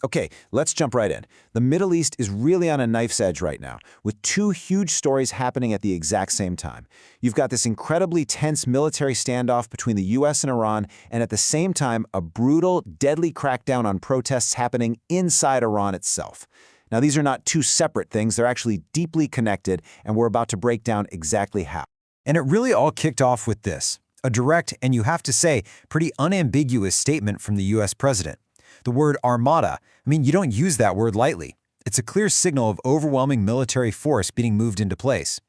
Okay, let's jump right in. The Middle East is really on a knife's edge right now, with two huge stories happening at the exact same time. You've got this incredibly tense military standoff between the US and Iran, and at the same time, a brutal, deadly crackdown on protests happening inside Iran itself. Now, these are not two separate things, they're actually deeply connected, and we're about to break down exactly how. And it really all kicked off with this, a direct and, you have to say, pretty unambiguous statement from the US president. The word Armada, you don't use that word lightly. It's a clear signal of overwhelming military force being moved into place.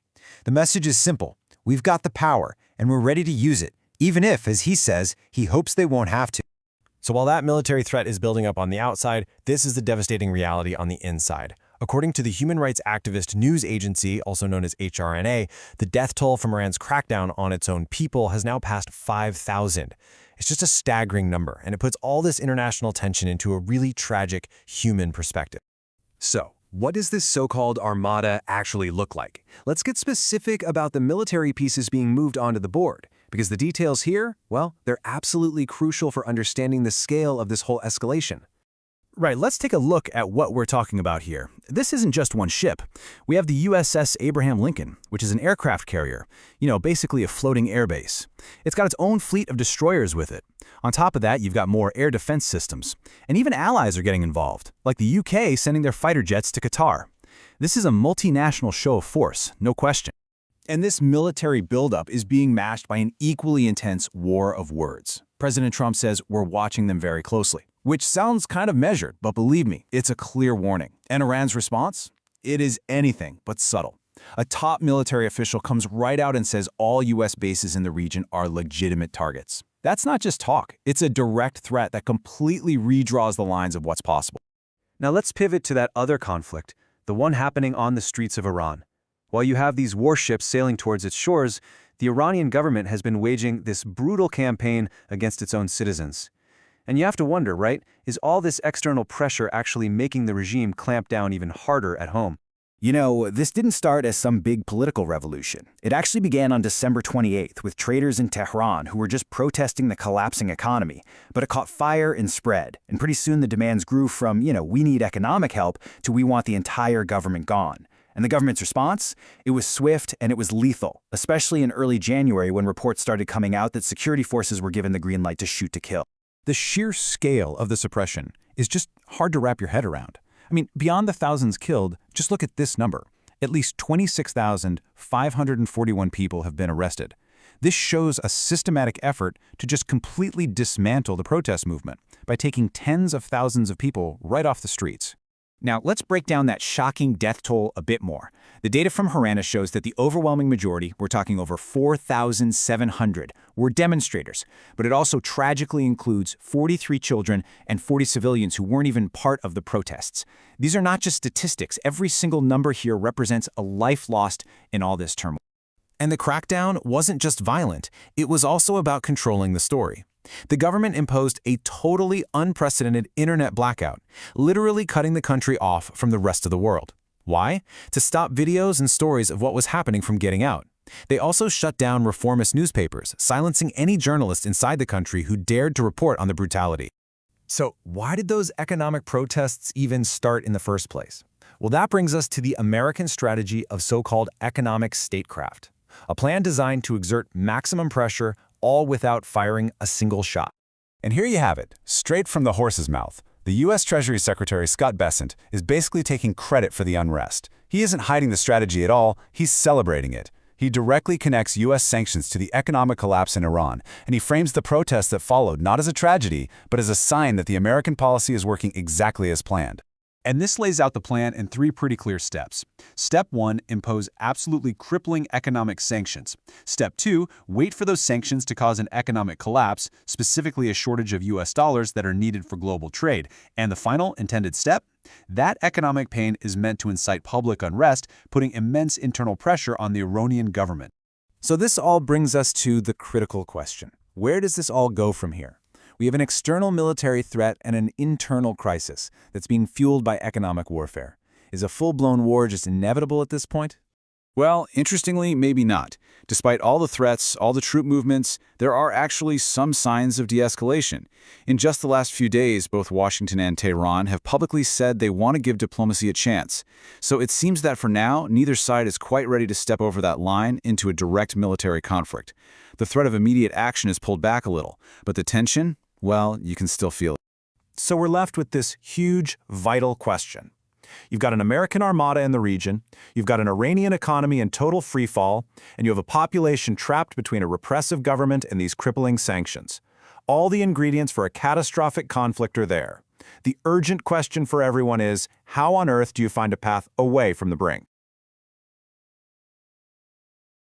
The message is simple. We've got the power, and we're ready to use it, even if, as he says, he hopes they won't have to. So while that military threat is building up on the outside, this is the devastating reality on the inside. According to the human rights activist news agency, also known as HRNA, the death toll from Iran's crackdown on its own people has now passed 5,000. It's just a staggering number, and it puts all this international tension into a really tragic human perspective. So, what does this so-called Armada actually look like? Let's get specific about the military pieces being moved onto the board, because the details here, well, they're absolutely crucial for understanding the scale of this whole escalation. Right, let's take a look at what we're talking about here. This isn't just one ship. We have the USS Abraham Lincoln, which is an aircraft carrier, basically a floating airbase. It's got its own fleet of destroyers with it. On top of that, you've got more air defense systems. And even allies are getting involved, like the UK sending their fighter jets to Qatar. This is a multinational show of force, no question. And this military buildup is being matched by an equally intense war of words. President Trump says we're watching them very closely, which sounds kind of measured, but believe me, it's a clear warning. And Iran's response? It is anything but subtle. A top military official comes right out and says all U.S. bases in the region are legitimate targets. That's not just talk. It's a direct threat that completely redraws the lines of what's possible. Now let's pivot to that other conflict, the one happening on the streets of Iran. While you have these warships sailing towards its shores, the Iranian government has been waging this brutal campaign against its own citizens. And you have to wonder, right, is all this external pressure actually making the regime clamp down even harder at home? This didn't start as some big political revolution. It actually began on December 28th with traders in Tehran who were just protesting the collapsing economy. But it caught fire and spread, and pretty soon the demands grew from, we need economic help to we want the entire government gone. And the government's response? It was swift and it was lethal, especially in early January when reports started coming out that security forces were given the green light to shoot to kill. The sheer scale of the suppression is just hard to wrap your head around. Beyond the thousands killed, just look at this number. At least 26,541 people have been arrested. This shows a systematic effort to just completely dismantle the protest movement by taking tens of thousands of people right off the streets. Now, let's break down that shocking death toll a bit more. The data from Armada shows that the overwhelming majority, we're talking over 4,700, were demonstrators, but it also tragically includes 43 children and 40 civilians who weren't even part of the protests. These are not just statistics. Every single number here represents a life lost in all this turmoil. And the crackdown wasn't just violent, it was also about controlling the story. The government imposed a totally unprecedented internet blackout, literally cutting the country off from the rest of the world. Why? To stop videos and stories of what was happening from getting out. They also shut down reformist newspapers, silencing any journalist inside the country who dared to report on the brutality. So why did those economic protests even start in the first place? Well, that brings us to the American strategy of so-called economic statecraft, a plan designed to exert maximum pressure all without firing a single shot. And here you have it, straight from the horse's mouth. The U.S. Treasury Secretary Scott Bessent is basically taking credit for the unrest. He isn't hiding the strategy at all, he's celebrating it. He directly connects U.S. sanctions to the economic collapse in Iran, and he frames the protests that followed not as a tragedy, but as a sign that the American policy is working exactly as planned. And this lays out the plan in 3 pretty clear steps. Step 1, impose absolutely crippling economic sanctions. Step 2, wait for those sanctions to cause an economic collapse, specifically a shortage of US dollars that are needed for global trade. And the final intended step? That economic pain is meant to incite public unrest, putting immense internal pressure on the Iranian government. So this all brings us to the critical question. Where does this all go from here? We have an external military threat and an internal crisis that's being fueled by economic warfare. Is a full-blown war just inevitable at this point? Well, interestingly, maybe not. Despite all the threats, all the troop movements, there are actually some signs of de-escalation. In just the last few days, both Washington and Tehran have publicly said they want to give diplomacy a chance. So it seems that for now, neither side is quite ready to step over that line into a direct military conflict. The threat of immediate action is pulled back a little, but the tension, well, you can still feel it. So we're left with this huge, vital question. You've got an American armada in the region, you've got an Iranian economy in total freefall, and you have a population trapped between a repressive government and these crippling sanctions. All the ingredients for a catastrophic conflict are there. The urgent question for everyone is, how on earth do you find a path away from the brink?